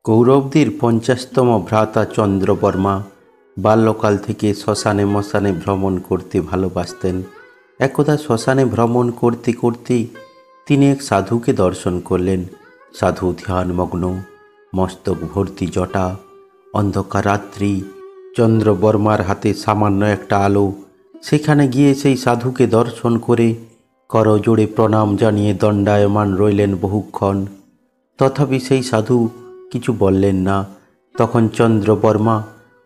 কৌরবদের 50তম ভ্রাতা চন্দ্রবর্মা বাল্যকাল থেকে শ্মশানে মশানে ভ্রমণ করতে ভালোবাসতেন। একদা শ্মশানে ভ্রমণ করতে করতে তিনি এক সাধুকে দর্শন করলেন। সাধু ধ্যানমগ্ন, মস্তক ভর্তি জটা, অন্ধকার রাত্রি, চন্দ্রবর্মার হাতে সামান্য একটা আলো। সেখানে গিয়ে সেই সাধুকে দর্শন করে করজোড়ে প্রণাম জানিয়ে দণ্ডায়মান রইলেন বহুক্ষণ। তথাপি সেই সাধু কিছু বললেন না। তখন চন্দ্রবর্মা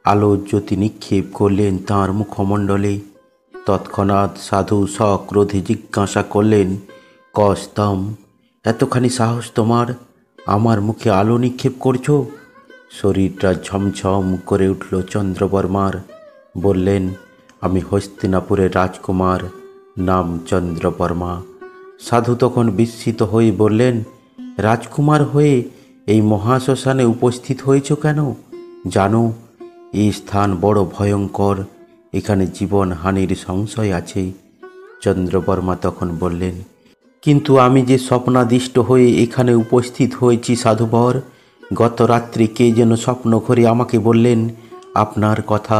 আলোর জ্যোতি নিক্ষেপ করলেন তাঁর মুখমণ্ডলে। তৎক্ষণাৎ সাধু সক্রোধে জিজ্ঞাসা করলেন, কস্তম, এতখানি সাহস তোমার? আমার মুখে আলো নিক্ষেপ করছো? শরীরটা ঝমঝম করে উঠল চন্দ্রবর্মার। বললেন, আমি হস্তিনাপুরের রাজকুমার, নাম চন্দ্রবর্মা। সাধু তখন বিস্মিত হয়ে বললেন, রাজকুমার হয়ে এই মহাশ্মশানে উপস্থিত হয়েছ কেন? জানো, এই স্থান বড় ভয়ঙ্কর, এখানে জীবনহানির সংশয় আছে। চন্দ্রবর্মা তখন বললেন, কিন্তু আমি যে স্বপ্নাদিষ্ট হয়ে এখানে উপস্থিত হয়েছি সাধুবর, গত রাত্রি কে যেন স্বপ্ন ঘরে আমাকে বললেন আপনার কথা,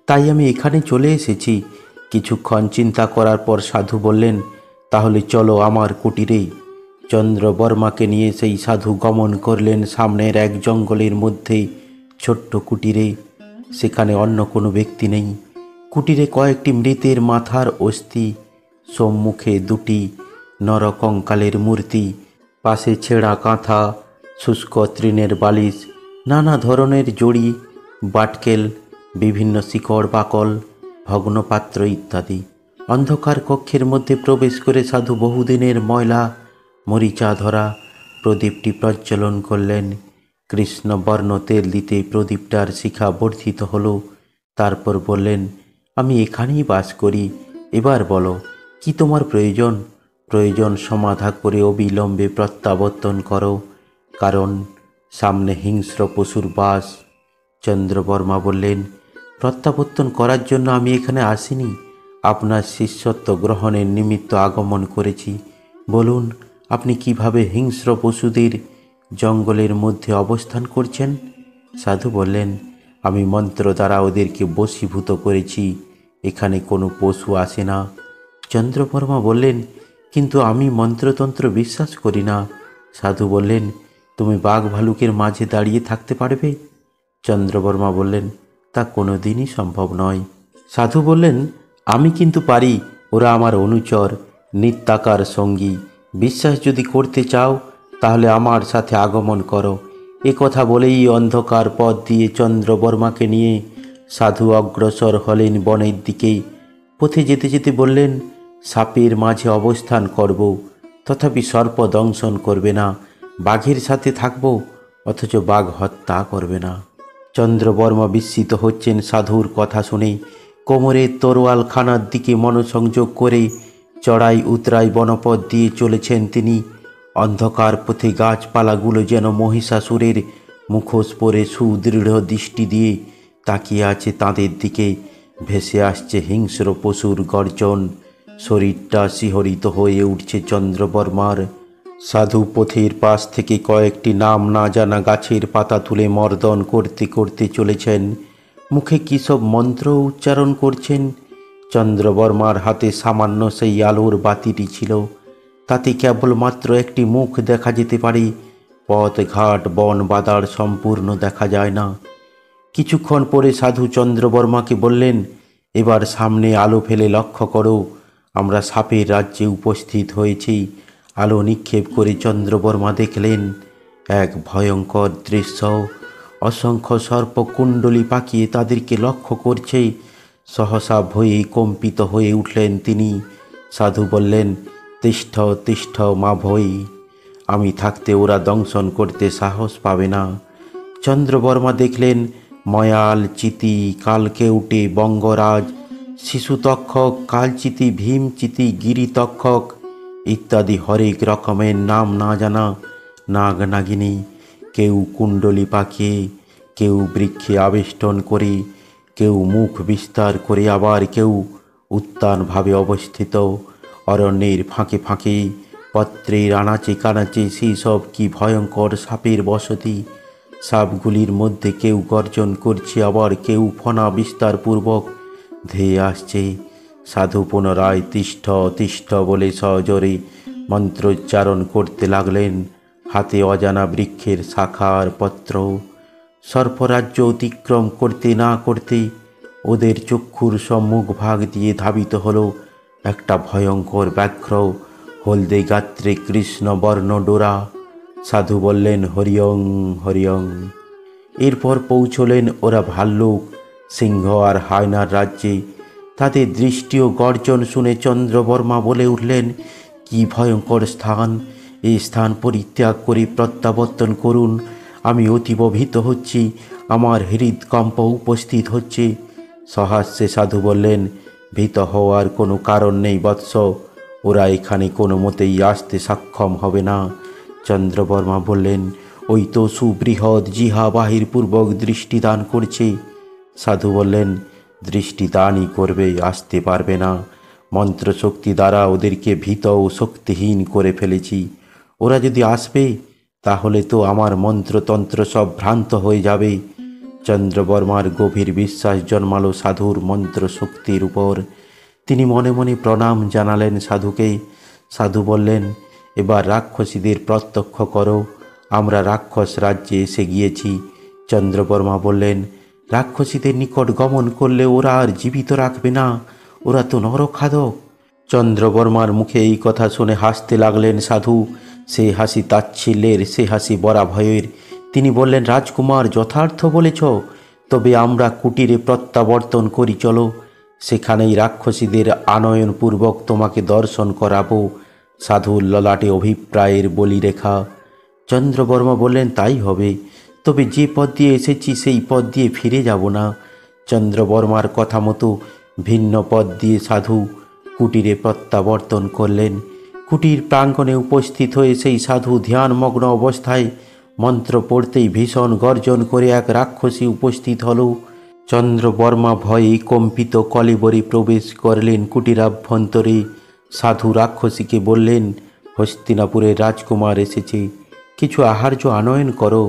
তাই আমি এখানে চলে এসেছি। কিছুক্ষণ চিন্তা করার পর সাধু বললেন, তাহলে চলো আমার কুটিরে। চন্দ্রবর্মাকে নিয়ে সেই সাধু গমন করলেন সামনের এক জঙ্গলের মধ্যে ছোট্ট কুটিরে। সেখানে অন্য কোনো ব্যক্তি নেই। কুটিরে কয়েকটি মৃতের মাথার অস্থি, সম্মুখে দুটি নরকঙ্কালের মূর্তি, পাশে ছেঁড়া কাঁথা, শুষ্ক তৃণের বালিশ, নানা ধরনের জড়ি, বাটকেল, বিভিন্ন শিকড় বাকল, ভগ্নপাত্র ইত্যাদি। অন্ধকার কক্ষের মধ্যে প্রবেশ করে সাধু বহুদিনের ময়লা মরিচা ধরা প্রদীপটি প্রজ্বলন করলেন। কৃষ্ণবর্ণ তেল দিতে প্রদীপটার শিখা বর্ধিত হলো। তারপর বললেন, আমি এখানেই বাস করি, এবার বলো কি তোমার প্রয়োজন? প্রয়োজন সমাধা করে অবিলম্বে প্রত্যাবর্তন করো, কারণ সামনে হিংস্র পশুর বাস। চন্দ্রবর্মা বললেন, প্রত্যাবর্তন করার জন্য আমি এখানে আসিনি, আপনার শিষ্যত্ব গ্রহণের নিমিত্ত আগমন করেছি। বলুন, আপনি কিভাবে হিংস্র পশুদের জঙ্গলের মধ্যে অবস্থান করছেন? সাধু বললেন, আমি মন্ত্র দ্বারা ওদেরকে বশীভূত করেছি, এখানে কোনো পশু আসে না। চন্দ্রবর্মা বললেন, কিন্তু আমি মন্ত্রতন্ত্র বিশ্বাস করি না। সাধু বললেন, তুমি বাঘ ভালুকের মাঝে দাঁড়িয়ে থাকতে পারবে? চন্দ্রবর্মা বললেন, তা কোনো দিনই সম্ভব নয়। সাধু বললেন, আমি কিন্তু পারি, ওরা আমার অনুচর, নিত্যাকার সঙ্গী। বিশ্বাস যদি করতে চাও তাহলে আমার সাথে আগমন করো। এ কথা বলেই অন্ধকার পথ দিয়ে চন্দ্রবর্মাকে নিয়ে সাধু অগ্রসর হলেন বনের দিকে। পথে যেতে যেতে বললেন, সাপের মাঝে অবস্থান করব, তথাপি সর্প দংশন করবে না। বাঘের সাথে থাকব, অথচ বাঘ হত্যা করবে না। চন্দ্রবর্মা বিস্মিত হচ্ছেন সাধুর কথা শুনে। কোমরের তরোয়ালখানার দিকে মনোসংযোগ করে চড়াই উতরাই বনপথ দিয়ে চলেছেন তিনি। অন্ধকার পথে গাছপালাগুলো যেন মহিষাসুরের মুখোশ পরে সুদৃঢ় দৃষ্টি দিয়ে তাকিয়ে আছে তাদের দিকে। ভেসে আসছে হিংস্র পশুর গর্জন। শরীরটা শিহরিত হয়ে উঠছে চন্দ্রবর্মার। সাধু পথের পাশ থেকে কয়েকটি নাম না জানা গাছের পাতা তুলে মর্দন করতে করতে চলেছেন। মুখে কী সব মন্ত্র উচ্চারণ করছেন। চন্দ্রবর্মার হাতে সামান্য সেই আলোর বাতিটি ছিল, তাতে কেবলমাত্র একটি মুখ দেখা যেতে পারে। পথ ঘাট বন বাদার সম্পূর্ণ দেখা যায় না। কিছুক্ষণ পরে সাধু চন্দ্রবর্মাকে বললেন, এবার সামনে আলো ফেলে লক্ষ্য করো, আমরা সাপের রাজ্যে উপস্থিত হয়েছি। আলো নিক্ষেপ করে চন্দ্রবর্মা দেখলেন এক ভয়ঙ্কর দৃশ্য। অসংখ্য সর্পকুণ্ডলী পাকিয়ে তাদেরকে লক্ষ্য করছে। সহসা ভয়ে কম্পিত হয়ে উঠলেন তিনি। সাধু বললেন, তিষ্ঠ তিষ্ঠ মা ভয়ী, আমি থাকতে ওরা দংশন করতে সাহস পাবে না। চন্দ্রবর্মা দেখলেন ময়াল, চিতি, কালকেউটে, বঙ্গরাজ, শিশুতক্ষক, কালচিতি, ভীমচিতি, গিরিতক্ষক ইত্যাদি হরেক রকমের নাম না জানা নাগ নাগিনী। কেউ কুণ্ডলী পাকিয়ে, কেউ বৃক্ষে আবেষ্টন করে, কেউ মুখ বিস্তার করে, আবার কেউ উত্তানভাবে অবস্থিত। অরণ্যের ফাঁকে ফাঁকে, পত্রের আনাচে কানাচে সেই সব কি ভয়ঙ্কর সাপের বসতি। সাপগুলির মধ্যে কেউ গর্জন করছে, আবার কেউ ফনা বিস্তারপূর্বক ধেয়ে আসছে। সাধু পুনরায় তিষ্ঠ তিষ্ঠ বলে সজোরে মন্ত্রোচ্চারণ করতে লাগলেন। হাতে অজানা বৃক্ষের শাখার পত্র। সর্পরাজ্য অতিক্রম করতে না করতে ওদের চক্ষুর সম্মুখ ভাগ দিয়ে ধাবিত হলো একটা ভয়ঙ্কর ব্যাঘ্র, হলদে গাত্রে কৃষ্ণ বর্ণ ডোরা। সাধু বললেন হরিয়ং হরিয়ং। এরপর পৌঁছলেন ওরা ভাল্লুক, সিংহ আর হায়নার রাজ্যে। তাদের দৃষ্টি ও গর্জন শুনে চন্দ্রবর্মা বলে উঠলেন, কি ভয়ঙ্কর স্থান! এই স্থান পরিত্যাগ করে প্রত্যাবর্তন করুন। আমি অতীব ভীত হচ্ছি, আমার হৃদকম্প উপস্থিত হচ্ছে। সহাস্যে সাধু বললেন, ভীত হওয়ার কোনো কারণ নেই বৎস, ওরা এখানে কোনো মতেই আসতে সক্ষম হবে না। চন্দ্রবর্মা বললেন, ওই তো সুবৃহৎ জিহা বাহিরপূর্বক দৃষ্টিদান করছে। সাধু বললেন, দৃষ্টিদানই করবে, আসতে পারবে না। মন্ত্রশক্তি দ্বারা ওদেরকে ভীত ও শক্তিহীন করে ফেলেছি। ওরা যদি আসবে তাহলে তো আমার মন্ত্রতন্ত্র সব ভ্রান্ত হয়ে যাবে। চন্দ্রবর্মার গভীর বিশ্বাস জন্মালো সাধুর মন্ত্রশক্তির উপর। তিনি মনে মনে প্রণাম জানালেন সাধুকে। সাধু বললেন, এবার রাক্ষসীদের প্রত্যক্ষ করো। আমরা রাক্ষস রাজ্যে এসে গিয়েছি। চন্দ্রবর্মা বললেন, রাক্ষসীদের নিকট গমন করলে ওরা আর জীবিত রাখবে না, ওরা তো নরখাদক। চন্দ্রবর্মার মুখে এই কথা শুনে হাসতে লাগলেন সাধু। সে হাসি তাচ্ছিল্যের, সে হাসি বরা ভয়ের। তিনি বললেন, রাজকুমার, যথার্থ বলেছ, তবে আমরা কুটিরে প্রত্যাবর্তন করি চলো। সেখানেই রাক্ষসীদের আনয়নপূর্বক তোমাকে দর্শন করাবো। সাধুর ললাটে অভিপ্রায়ের বলিরেখা। চন্দ্রবর্মা বললেন, তাই হবে, তবে যে পথ দিয়ে এসেছি সেই পথ দিয়ে ফিরে যাব না। চন্দ্রবর্মার কথা মতো ভিন্ন পথ দিয়ে সাধু কুটিরে প্রত্যাবর্তন করলেন। কুটির প্রাঙ্গণে উপস্থিত হয়ে সেই সাধু ধ্যানমগ্ন অবস্থায় মন্ত্র পড়তেই ভীষণ গর্জন করে এক রাক্ষসী উপস্থিত হল। চন্দ্রবর্মা ভয়ে কম্পিত কলেবরে প্রবেশ করলেন কুটিরাভ্যন্তরে। সাধু রাক্ষসীকে বললেন, হস্তিনাপুরের রাজকুমার এসেছে, কিছু আহার্য আনয়ন করো।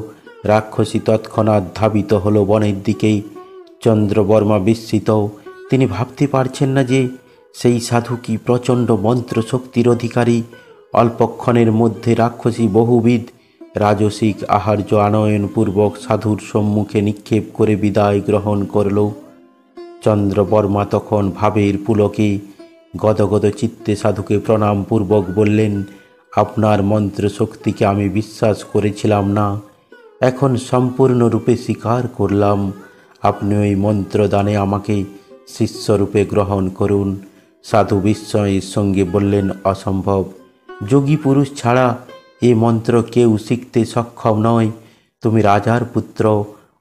রাক্ষসী তৎক্ষণাৎ ধাবিত হলো বনের দিকে। চন্দ্রবর্মা বিস্মিত। তিনি ভাবতে পারছেন না যে সেই সাধু কি প্রচণ্ড মন্ত্রশক্তির অধিকারী। অল্পক্ষণের মধ্যে রাক্ষসী বহুবিধ রাজসিক আহার্য আনয়নপূর্বক সাধুর সম্মুখে নিক্ষেপ করে বিদায় গ্রহণ করল। চন্দ্রবর্মা তখন ভাবের পুলকে গদগদ চিত্তে সাধুকে প্রণামপূর্বক বললেন, আপনার মন্ত্রশক্তিকে আমি বিশ্বাস করেছিলাম না, এখন সম্পূর্ণরূপে স্বীকার করলাম। আপনি ওই মন্ত্রদানে আমাকে শিষ্যরূপে গ্রহণ করুন। সাধু বিস্ময়ের সঙ্গে বললেন, অসম্ভব। যোগী পুরুষ ছাড়া এ মন্ত্র কেউ শিখতে সক্ষম নয়। তুমি রাজার পুত্র,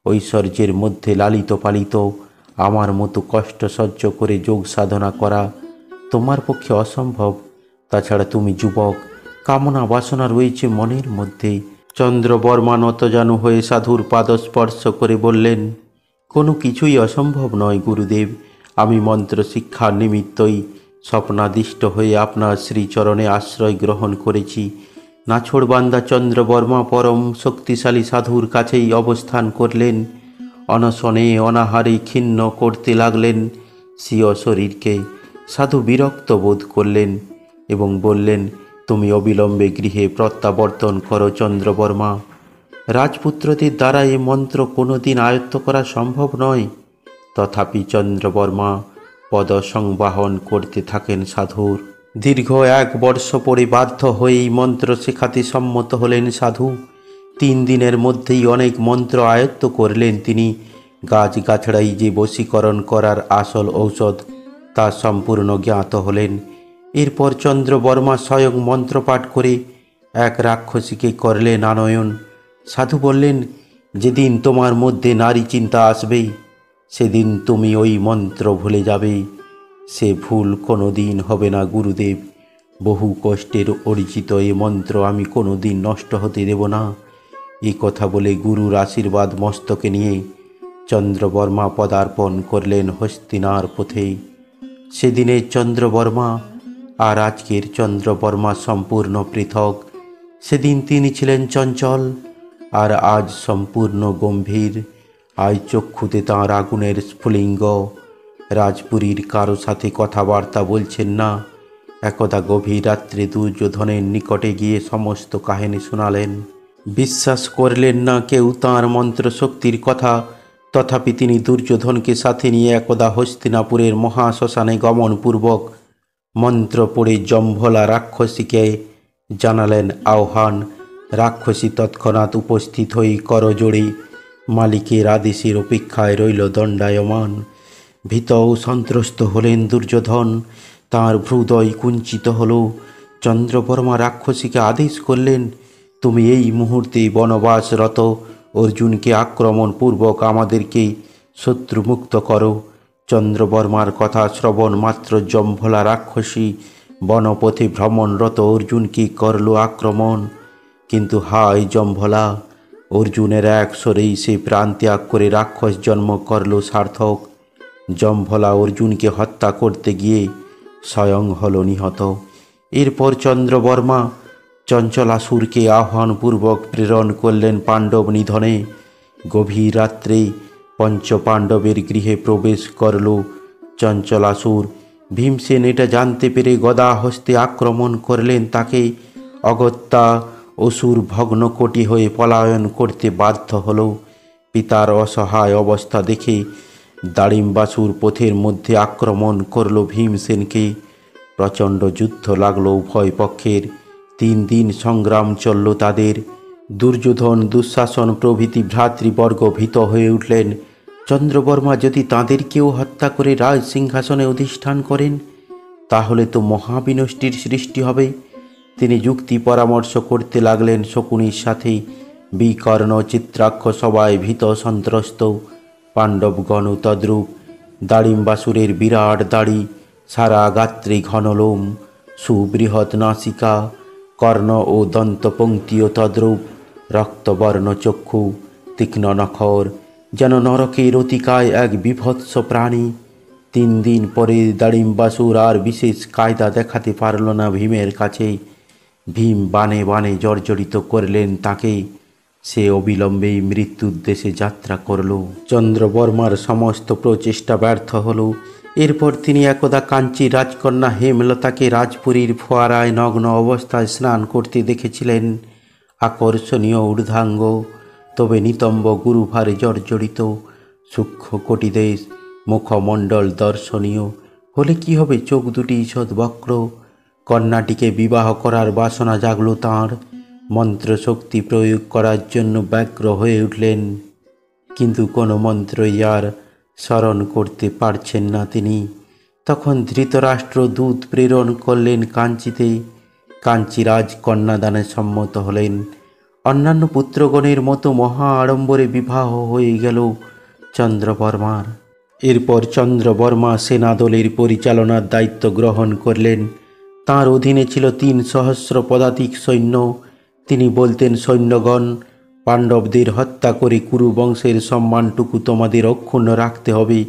ঐশ্বর্যের মধ্যে লালিত পালিত। আমার মতো কষ্ট সহ্য করে যোগ সাধনা করা তোমার পক্ষে অসম্ভব। তাছাড়া তুমি যুবক, কামনা বাসনা রয়েছে মনের মধ্যে। চন্দ্রবর্মা নতজানু হয়ে সাধুর পাদস্পর্শ করে বললেন, কোনো কিছুই অসম্ভব নয় গুরুদেব। আমি মন্ত্র শিক্ষার নিমিত্তই স্বপ্নাদিষ্ট হয়ে আপনার শ্রীচরণে আশ্রয় গ্রহণ করেছি। নাছোড়বান্দা চন্দ্রবর্মা পরম শক্তিশালী সাধুর কাছেই অবস্থান করলেন। অনশনে অনাহারে ক্ষীণ করতে লাগলেন স্বীয় শরীরকে। সাধু বিরক্ত বোধ করলেন এবং বললেন, তুমি অবিলম্বে গৃহে প্রত্যাবর্তন করো চন্দ্রবর্মা। রাজপুত্রদের দ্বারা এ মন্ত্র কোনোদিন আয়ত্ত করা সম্ভব নয়। তথাপি চন্দ্রবর্মা পদ সংবাহন করতে থাকেন সাধুর। দীর্ঘ 1 বর্ষ পরে বাধ্য হয়েই মন্ত্র শেখাতে সম্মত হলেন সাধু। 3 দিনের মধ্যেই অনেক মন্ত্র আয়ত্ত করলেন তিনি। গাছগাছড়াই যে বশীকরণ করার আসল ঔষধ তা সম্পূর্ণ জ্ঞাত হলেন। এরপর চন্দ্রবর্মা স্বয়ং মন্ত্রপাঠ করে এক রাক্ষসীকে করলেন আনয়ন। সাধু বললেন, যেদিন তোমার মধ্যে নারী চিন্তা আসবে সেদিন তুমি ওই মন্ত্র ভুলে যাবে। সে ভুল কোনো দিন হবে না গুরুদেব। বহু কষ্টের অর্জিত এ মন্ত্র আমি কোনো দিন নষ্ট হতে দেব না। এই কথা বলে গুরুর আশীর্বাদ মস্তকে নিয়ে চন্দ্রবর্মা পদার্পণ করলেন হস্তিনার পথে। সেদিনের চন্দ্রবর্মা আর আজকের চন্দ্রবর্মা সম্পূর্ণ পৃথক। সেদিন তিনি ছিলেন চঞ্চল, আর আজ সম্পূর্ণ গম্ভীর। আজ চক্ষুতে তাঁর আগুনের স্ফুলিঙ্গ। রাজপুরীর কারো সাথে কথাবার্তা বলছেন না। একদা গভীর রাত্রে দুর্যোধনের নিকটে গিয়ে সমস্ত কাহিনী শোনালেন। বিশ্বাস করলেন না কেউ তাঁর মন্ত্রশক্তির কথা। তথাপি তিনি দুর্যোধনকে সাথে নিয়ে একদা হস্তিনাপুরের মহাশ্মশানে গমনপূর্বক মন্ত্র পড়ে জম্ভলা রাক্ষসীকে জানালেন আহ্বান। রাক্ষসী তৎক্ষণাৎ উপস্থিত হয়ে করজোড়ে মালিকের আদেশের অপেক্ষায় রইল দণ্ডায়মান। ভীত ও সন্ত্রস্ত হলেন দুর্যোধন। তাঁর হৃদয় কুঞ্চিত হল। চন্দ্রবর্মা রাক্ষসীকে আদেশ করলেন, তুমি এই মুহূর্তে বনবাসরত অর্জুনকে আক্রমণপূর্বক আমাদেরকে শত্রুমুক্ত করো। চন্দ্রবর্মার কথা শ্রবণ মাত্র জম্ভলা রাক্ষসী বনপথে ভ্রমণরত অর্জুনকে করল আক্রমণ। কিন্তু হায় জম্ভলা, অর্জুনের এক স্বরেই সে প্রাণ ত্যাগ করে রাক্ষস জন্ম করল সার্থক। জম্ভলা অর্জুনকে হত্যা করতে গিয়ে স্বয়ং হল নিহত। এরপর চন্দ্রবর্মা চঞ্চলাসুরকে আহ্বানপূর্বক প্রেরণ করলেন পাণ্ডব নিধনে। গভীর রাত্রে পঞ্চপাণ্ডবের গৃহে প্রবেশ করল চঞ্চলাসুর। ভীমসেন এটা জানতে পেরে গদা হস্তে আক্রমণ করলেন তাকে। অগত্যা অসুর ভগ্নকোটি হয়ে পলায়ন করতে বাধ্য হল। পিতার অসহায় অবস্থা দেখে দাড়িম্বাসুর পথের মধ্যে আক্রমণ করল ভীমসেনকে। প্রচণ্ড যুদ্ধ লাগলো উভয় পক্ষের। 3 দিন সংগ্রাম চলল তাদের। দুর্যোধন, দুঃশাসন প্রভৃতি ভ্রাতৃবর্গ ভীত হয়ে উঠলেন। চন্দ্রবর্মা যদি তাঁদেরকেও হত্যা করে রাজ সিংহাসনে অধিষ্ঠান করেন, তাহলে তো মহাবিনষ্টির সৃষ্টি হবে। তিনি যুক্তি পরামর্শ করতে লাগলেন শকুনির সাথে। বিকর্ণ, চিত্রাক্ষ সবাই ভীত সন্ত্রস্ত। পাণ্ডবগণ তদ্রূপ। দাড়িম্বাসুরের বিরাট দাড়ি, সারা গাত্রে ঘন লোম, সুবৃহৎ নাসিকা, কর্ণ ও দন্তপঙ্ক্তিও তদ্রূপ। রক্তবর্ণ চক্ষু, তীক্ষ্ণ নখর, যেন নরকের অতিকায় এক বিভৎস প্রাণী। 3 দিন পরে দাড়িম্বাসুর আর বিশেষ কায়দা দেখাতে পারল না ভীমের কাছে। ভীম বানে বানে জর্জরিত করলেন তাকে। সে অবিলম্বেই মৃত্যুর দেশে যাত্রা করল। চন্দ্রবর্মার সমস্ত প্রচেষ্টা ব্যর্থ হল। এরপর তিনি একদা কাঞ্চী রাজকন্যা হেমলতাকে রাজপুরীর ফোয়ারায় নগ্ন অবস্থায় স্নান করতে দেখেছিলেন। আকর্ষণীয় ঊর্ধ্বাঙ্গ, তবে নিতম্ব গুরুভারে জর্জরিত, সূক্ষ্ম কোটিদেশ, মুখমণ্ডল দর্শনীয়। হলে কি হবে, চোখ দুটি ঈষৎ বক্র। কন্যাটিকে বিবাহ করার বাসনা জাগল তাঁর। মন্ত্রশক্তি প্রয়োগ করার জন্য ব্যগ্র হয়ে উঠলেন, কিন্তু কোনো মন্ত্রই আর স্মরণ করতে পারছেন না তিনি। তখন ধৃতরাষ্ট্র দূত প্রেরণ করলেন কাঞ্চিতে। কাঞ্চিরাজ কন্যাদানে সম্মত হলেন। অন্যান্য পুত্রগণের মতো মহা আড়ম্বরে বিবাহ হয়ে গেল চন্দ্রবর্মার। এরপর চন্দ্রবর্মা সেনাদলের পরিচালনার দায়িত্ব গ্রহণ করলেন। তাঁর অধীনে ছিল 3 সহস্র পদাতিক সৈন্য। তিনি বলতেন, সৈন্যগণ, পাণ্ডবদের হত্যা করে কুরু বংশের সম্মানটুকু তোমাদের অক্ষুণ্ণ রাখতে হবে।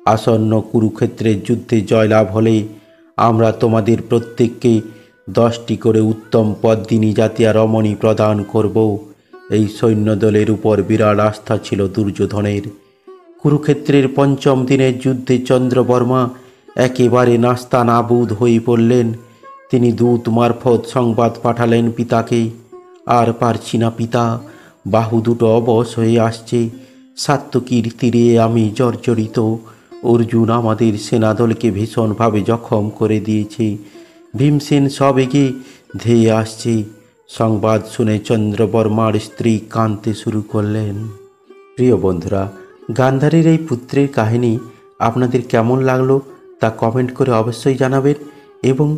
আসন্ন কুরুক্ষেত্রের যুদ্ধে জয়লাভ হলে আমরা তোমাদের প্রত্যেককে 10টি করে উত্তম পদ্মিনী জাতীয় রমণী প্রদান করব। এই সৈন্যদলের উপর বিরাট আস্থা ছিল দুর্যোধনের। কুরুক্ষেত্রের 5ম দিনের যুদ্ধে চন্দ্রবর্মা একেবারে নাস্তানাবুদ হয়ে পড়লেন। তিনি দূত মারফত সংবাদ পাঠালেন পিতাকে, আর পারছি না পিতা, বাহু দুটো অবশ হয়ে আসছে। সাত্যকীর তীরে আমি জর্জরিত। অর্জুন আমাদের সেনাদলকে ভীষণভাবে জখম করে দিয়েছে। ভীমসেন সবেগে ধেয়ে আসছে। সংবাদ শুনে চন্দ্রবর্মার স্ত্রী কাঁদতে শুরু করলেন। প্রিয় বন্ধুরা, গান্ধারীর এই পুত্রের কাহিনী আপনাদের কেমন লাগলো তা কমেন্ট করে অবশ্যই জানাবেন, এবং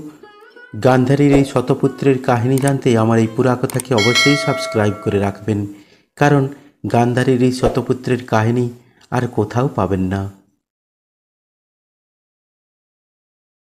গান্ধারীর এই শতপুত্রের কাহিনী জানতে আমার এই পুরা কথাকে অবশ্যই সাবস্ক্রাইব করে রাখবেন, কারণ গান্ধারীর এই শতপুত্রের কাহিনী আর কোথাও পাবেন না।